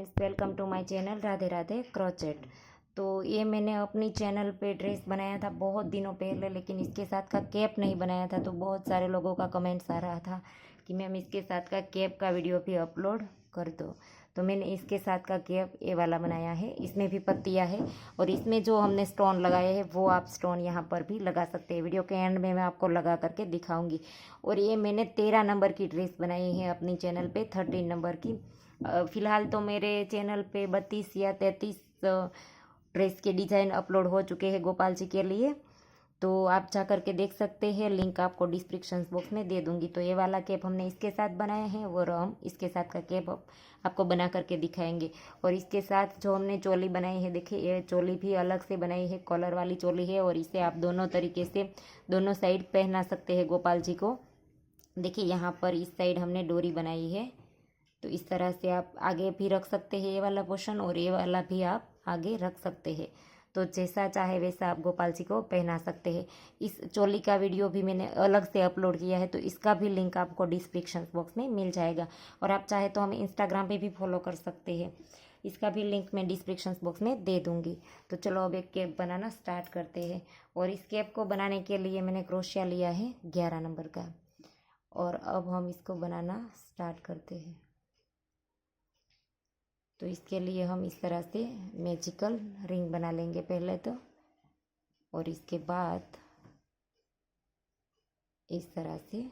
Friends, welcome to my channel Radhe Radhe crochet. तो ये मैंने अपनी चैनल पे ड्रेस बनाया था बहुत दिनों पहले, लेकिन इसके साथ का कैप नहीं बनाया था। तो बहुत सारे लोगों का कमेंट्स आ रहा था कि मैम इसके साथ का कैप का वीडियो भी अपलोड कर दो। तो मैंने इसके साथ का कैप ये वाला बनाया है। इसमें भी पत्तियां है और इसमें जो हमने स्टोन लगाए हैं वो आप स्टोन यहाँ पर भी लगा सकते हैं। वीडियो के एंड में मैं आपको लगा करके दिखाऊंगी। और ये मैंने 13 नंबर की ड्रेस बनाई है अपनी चैनल पे, 13 नंबर की। फ़िलहाल तो मेरे चैनल पे 32 या 33 ड्रेस के डिज़ाइन अपलोड हो चुके हैं गोपाल जी के लिए। तो आप जा करके देख सकते हैं, लिंक आपको डिस्क्रिप्शन बॉक्स में दे दूंगी। तो ये वाला कैप हमने इसके साथ बनाया है और हम इसके साथ का कैप आपको बना करके दिखाएंगे। और इसके साथ जो हमने चोली बनाई है, देखिए ये चोली भी अलग से बनाई है, कॉलर वाली चोली है। और इसे आप दोनों तरीके से दोनों साइड पहना सकते हैं गोपाल जी को। देखिए यहाँ पर इस साइड हमने डोरी बनाई है, तो इस तरह से आप आगे भी रख सकते हैं ये वाला पोर्शन, और ये वाला भी आप आगे रख सकते हैं। तो जैसा चाहे वैसा आप गोपाल जी को पहना सकते हैं। इस चोली का वीडियो भी मैंने अलग से अपलोड किया है, तो इसका भी लिंक आपको डिस्क्रिप्शन बॉक्स में मिल जाएगा। और आप चाहे तो हमें इंस्टाग्राम पे भी फॉलो कर सकते हैं, इसका भी लिंक मैं डिस्क्रिप्शन बॉक्स में दे दूँगी। तो चलो अब एक कैप बनाना स्टार्ट करते हैं। और इस कैप को बनाने के लिए मैंने क्रोशिया लिया है 11 नंबर का। और अब हम इसको बनाना स्टार्ट करते हैं। तो इसके लिए हम इस तरह से मैजिकल रिंग बना लेंगे पहले तो, और इसके बाद इस तरह से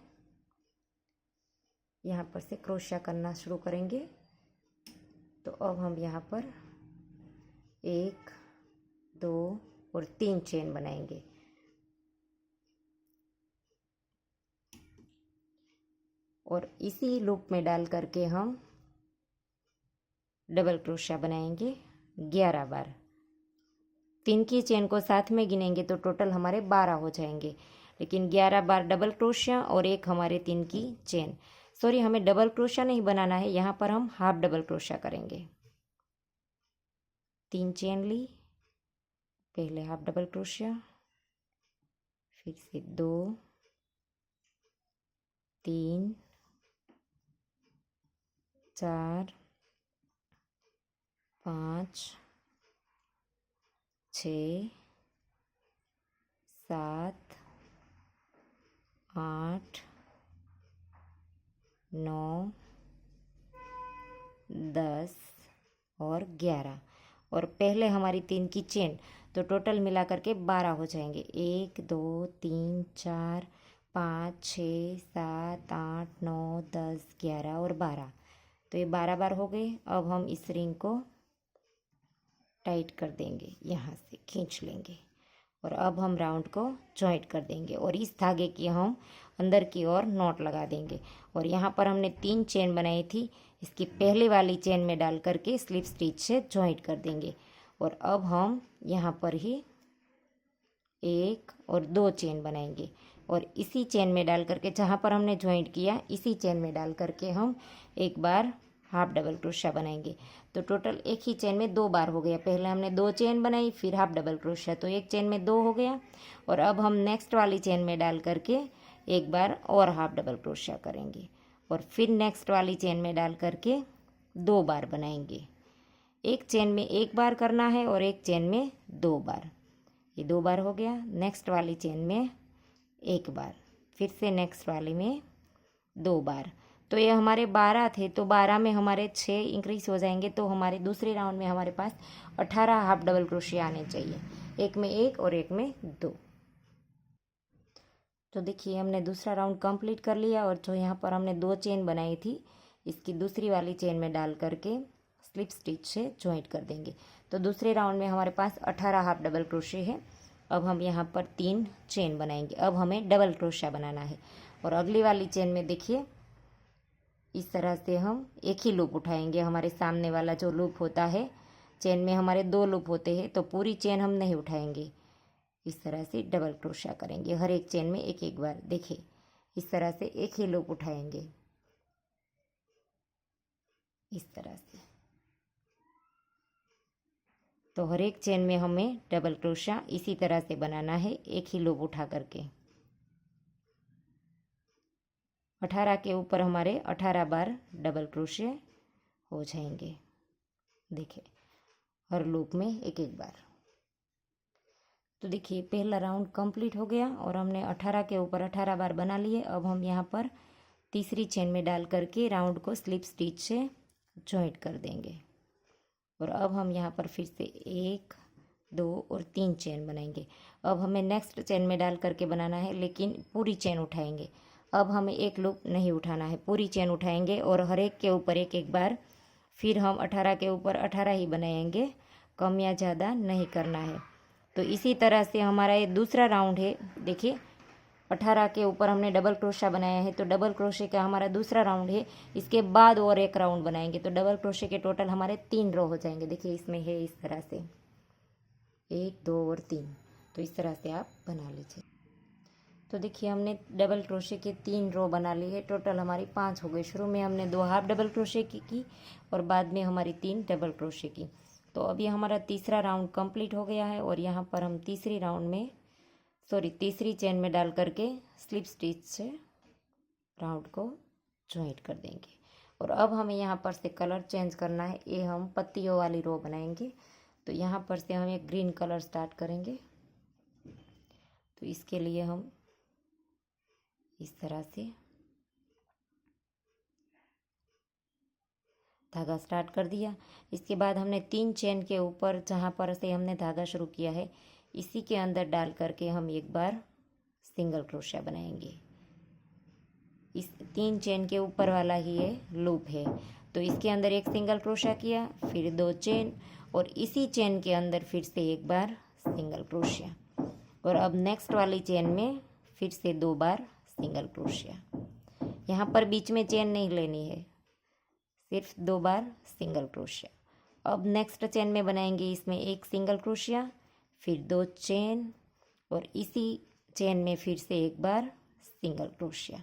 यहाँ पर से क्रोशिया करना शुरू करेंगे। तो अब हम यहाँ पर 1 2 और 3 चेन बनाएंगे। और इसी लूप में डाल करके हम डबल क्रोशिया बनाएंगे 11 बार। 3 की चेन को साथ में गिनेंगे तो टोटल हमारे 12 हो जाएंगे, लेकिन 11 बार डबल क्रोशिया और एक हमारे 3 की चेन। सॉरी, हमें डबल क्रोशिया नहीं बनाना है, यहाँ पर हम हाफ डबल क्रोशिया करेंगे। 3 चेन ली, पहले हाफ डबल क्रोशिया, फिर से 2 3 4 5 6 7 8 9 10 और 11। और पहले हमारी 3 की चेन, तो टोटल मिला करके 12 हो जाएंगे। 1 2 3 4 5 6 7 8 9 10 11 और 12। तो ये 12 बार हो गए। अब हम इस रिंग को टाइट कर देंगे, यहाँ से खींच लेंगे और अब हम राउंड को जॉइंट कर देंगे। और इस धागे की हम अंदर की ओर नॉट लगा देंगे। और यहाँ पर हमने 3 चेन बनाई थी, इसकी पहले वाली चेन में डाल करके स्लिप स्टिच से जॉइंट कर देंगे। और अब हम यहाँ पर ही 1 और 2 चेन बनाएंगे, और इसी चेन में डाल करके, जहाँ पर हमने जॉइंट किया इसी चेन में डाल करके हम एक बार हाफ डबल क्रोशिया बनाएंगे। तो टोटल एक ही चेन में 2 बार हो गया। पहले हमने 2 चेन बनाई, फिर हाफ डबल क्रोशिया, तो एक चेन में 2 हो गया। और अब हम नेक्स्ट वाली चेन में डाल करके एक बार और हाफ डबल क्रोशिया करेंगे, और फिर नेक्स्ट वाली चेन में डाल करके 2 बार बनाएंगे। एक चेन में 1 बार करना है और एक चेन में 2 बार। ये 2 बार हो गया। नेक्स्ट वाली चेन में 1 बार, फिर से नेक्स्ट वाली में 2 बार। तो ये हमारे 12 थे, तो 12 में हमारे 6 इंक्रीज हो जाएंगे। तो हमारे दूसरे राउंड में हमारे पास 18 हाफ डबल क्रोशिया आने चाहिए, एक में 1 और एक में 2। तो देखिए हमने दूसरा राउंड कंप्लीट कर लिया। और जो यहाँ पर हमने 2 चेन बनाई थी, इसकी दूसरी वाली चेन में डाल करके स्लिप स्टिच से जॉइंट कर देंगे। तो दूसरे राउंड में हमारे पास 18 हाफ डबल क्रोशिया है। अब हम यहाँ पर 3 चेन बनाएंगे। अब हमें डबल क्रोशिया बनाना है। और अगली वाली चेन में देखिए इस तरह से हम एक ही लूप उठाएंगे। हमारे सामने वाला जो लूप होता है, चेन में हमारे 2 लूप होते हैं, तो पूरी चेन हम नहीं उठाएंगे। इस तरह से डबल क्रोशिया करेंगे हर एक चेन में एक एक बार। देखिए इस तरह से एक ही लूप उठाएंगे, इस तरह से। तो हर एक चेन में हमें डबल क्रोशिया इसी तरह से बनाना है, एक ही लूप उठा करके। 18 के ऊपर हमारे 18 बार डबल क्रोशिया हो जाएंगे। देखिए हर लूप में एक एक बार। तो देखिए पहला राउंड कंप्लीट हो गया और हमने 18 के ऊपर 18 बार बना लिए। अब हम यहाँ पर तीसरी चेन में डाल करके राउंड को स्लिप स्टिच से जॉइंट कर देंगे। और अब हम यहाँ पर फिर से 1 2 और 3 चेन बनाएंगे। अब हमें नेक्स्ट चेन में डाल करके बनाना है, लेकिन पूरी चेन उठाएंगे। अब हमें एक लूप नहीं उठाना है, पूरी चेन उठाएंगे और हर एक के ऊपर एक एक बार। फिर हम 18 के ऊपर 18 ही बनाएंगे, कम या ज़्यादा नहीं करना है। तो इसी तरह से हमारा ये दूसरा राउंड है। देखिए 18 के ऊपर हमने डबल क्रोशा बनाया है, तो डबल क्रोशे का हमारा दूसरा राउंड है। इसके बाद और एक राउंड बनाएंगे, तो डबल क्रोशे के टोटल हमारे 3 रो हो जाएंगे। देखिए इसमें है इस तरह से 1 2 और 3। तो इस तरह से आप बना लीजिए। तो देखिए हमने डबल क्रोशे के 3 रो बना ली है, टोटल हमारी 5 हो गई। शुरू में हमने 2 हाफ डबल क्रोशे की और बाद में हमारी 3 डबल क्रोशे की। तो अब ये हमारा तीसरा राउंड कंप्लीट हो गया है और यहाँ पर हम तीसरी चेन में डाल करके स्लिप स्टिच से राउंड को ज्वाइंट कर देंगे। और अब हमें यहाँ पर से कलर चेंज करना है। ये हम पत्तियों वाली रो बनाएंगे, तो यहाँ पर से हम एक ग्रीन कलर स्टार्ट करेंगे। तो इसके लिए हम इस तरह से धागा स्टार्ट कर दिया। इसके बाद हमने 3 चेन के ऊपर जहाँ पर से हमने धागा शुरू किया है, इसी के अंदर डाल करके हम एक बार सिंगल क्रोशिया बनाएंगे। इस 3 चेन के ऊपर वाला ही ये लूप है, तो इसके अंदर एक सिंगल क्रोशिया किया, फिर 2 चेन और इसी चेन के अंदर फिर से एक बार सिंगल क्रोशिया। और अब नेक्स्ट वाली चेन में फिर से 2 बार सिंगल क्रोशिया। यहाँ पर बीच में चेन नहीं लेनी है, सिर्फ 2 बार सिंगल क्रोशिया। अब नेक्स्ट चेन में बनाएंगे इसमें एक सिंगल क्रोशिया, फिर 2 चेन और इसी चेन में फिर से एक बार सिंगल क्रोशिया।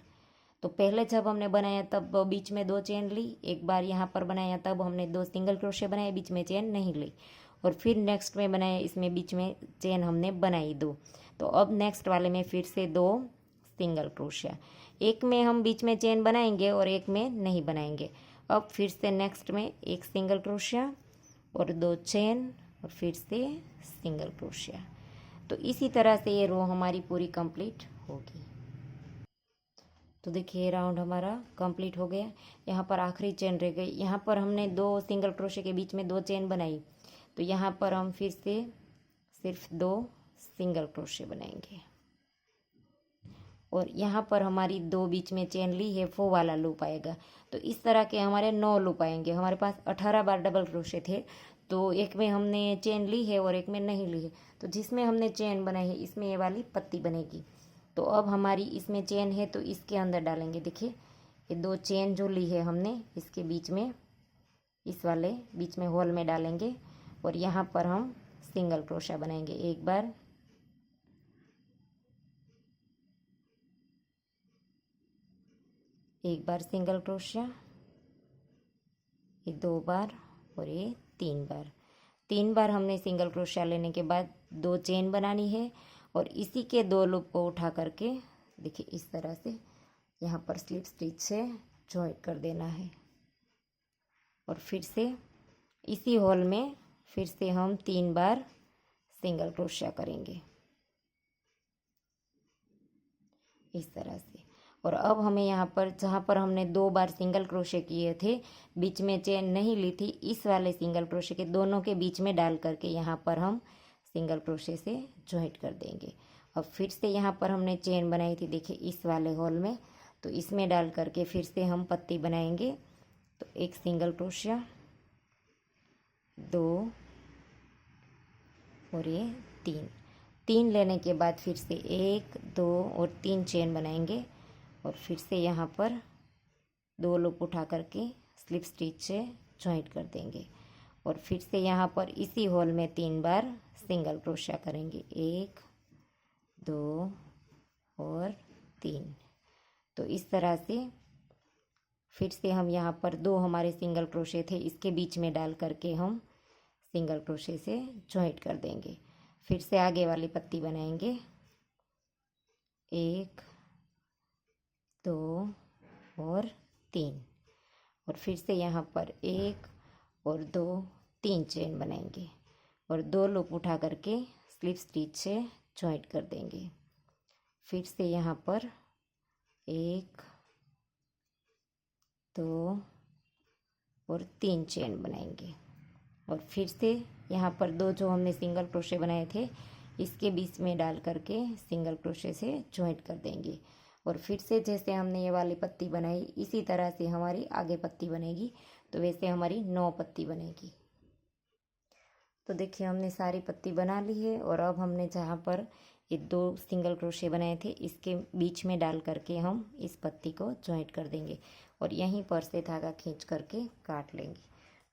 तो पहले जब हमने बनाया तब बीच में 2 चेन ली, एक बार यहाँ पर बनाया तब हमने 2 सिंगल क्रोशिया बनाए, बीच में चेन नहीं ली। और फिर नेक्स्ट में बनाया, इसमें बीच में चेन हमने बनाई 2। तो अब नेक्स्ट वाले में फिर से 2 सिंगल क्रोशिया। एक में हम बीच में चेन बनाएंगे और एक में नहीं बनाएंगे। अब फिर से नेक्स्ट में एक सिंगल क्रोशिया और 2 चेन और फिर से सिंगल क्रोशिया। तो इसी तरह से ये रो हमारी पूरी कंप्लीट होगी। तो देखिए राउंड हमारा कंप्लीट हो गया। यहाँ पर आखिरी चेन रह गई, यहाँ पर हमने 2 सिंगल क्रोशे के बीच में 2 चेन बनाई, तो यहाँ पर हम फिर से सिर्फ 2 सिंगल क्रोशे बनाएंगे। और यहाँ पर हमारी 2 बीच में चेन ली है, वो वाला लूप आएगा। तो इस तरह के हमारे 9 लूप आएंगे। हमारे पास 18 बार डबल क्रोशे थे, तो एक में हमने चेन ली है और एक में नहीं ली है। तो जिसमें हमने चेन बनाई है इसमें ये वाली पत्ती बनेगी। तो अब हमारी इसमें चेन है, तो इसके अंदर डालेंगे। देखिए ये 2 चेन जो ली है हमने, इसके बीच में इस वाले बीच में होल में डालेंगे और यहाँ पर हम सिंगल क्रोशा बनाएंगे। एक बार सिंगल क्रोशिया, ये 2 बार और ये 3 बार। 3 बार हमने सिंगल क्रोशिया लेने के बाद 2 चेन बनानी है और इसी के 2 लूप को उठा करके देखिए इस तरह से यहाँ पर स्लिप स्टिच से जॉइंट कर देना है। और फिर से इसी होल में फिर से हम 3 बार सिंगल क्रोशिया करेंगे इस तरह से। और अब हमें यहाँ पर जहाँ पर हमने 2 बार सिंगल क्रोशे किए थे, बीच में चेन नहीं ली थी, इस वाले सिंगल क्रोशे के दोनों के बीच में डाल करके यहाँ पर हम सिंगल क्रोशे से जॉइंट कर देंगे। अब फिर से यहाँ पर हमने चेन बनाई थी, देखिए इस वाले होल में, तो इसमें डाल करके फिर से हम पत्ती बनाएंगे। तो एक सिंगल क्रोशिया, 2 और ये 3 लेने के बाद फिर से 1 2 और 3 चेन बनाएंगे और फिर से यहाँ पर 2 लूप उठा करके स्लिप स्टिच से जॉइंट कर देंगे। और फिर से यहाँ पर इसी होल में 3 बार सिंगल क्रोशिया करेंगे, 1 2 और 3। तो इस तरह से फिर से हम यहाँ पर 2 हमारे सिंगल क्रोशे थे, इसके बीच में डाल करके हम सिंगल क्रोशे से जॉइंट कर देंगे। फिर से आगे वाली पत्ती बनाएंगे, 1 2 और 3 और फिर से यहाँ पर 1 और 2 3 चेन बनाएंगे और 2 लूप उठा करके स्लिप स्टिच से जॉइंट कर देंगे। फिर से यहाँ पर 1 2 और 3 चेन बनाएंगे और फिर से यहाँ पर 2 जो हमने सिंगल क्रोशे बनाए थे इसके बीच में डाल करके सिंगल क्रोशे से जॉइंट कर देंगे और फिर से जैसे हमने ये वाली पत्ती बनाई इसी तरह से हमारी आगे पत्ती बनेगी। तो वैसे हमारी 9 पत्ती बनेगी। तो देखिए हमने सारी पत्ती बना ली है और अब हमने जहाँ पर ये 2 सिंगल क्रोशे बनाए थे इसके बीच में डाल करके हम इस पत्ती को जॉइंट कर देंगे और यहीं पर से धागा खींच करके काट लेंगे।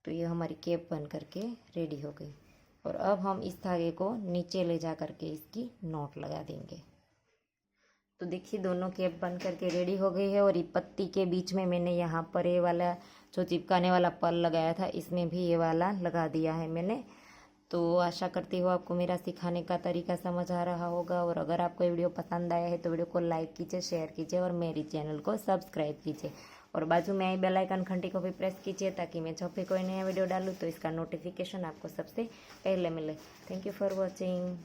तो ये हमारी कैप बन करके रेडी हो गई और अब हम इस धागे को नीचे ले जा करके इसकी नॉट लगा देंगे। तो देखिए दोनों कैप बन करके रेडी हो गई है और ये पत्ती के बीच में मैंने यहाँ पर ये वाला जो चिपकाने वाला पल लगाया था इसमें भी ये वाला लगा दिया है मैंने। तो आशा करती हूँ आपको मेरा सिखाने का तरीका समझ आ रहा होगा और अगर आपको ये वीडियो पसंद आया है तो वीडियो को लाइक कीजिए, शेयर कीजिए और मेरी चैनल को सब्सक्राइब कीजिए और बाजू में आई बेल आइकन घंटी को भी प्रेस कीजिए ताकि मैं जब भी कोई नया वीडियो डालूँ तो इसका नोटिफिकेशन आपको सबसे पहले मिले। Thank you for watching.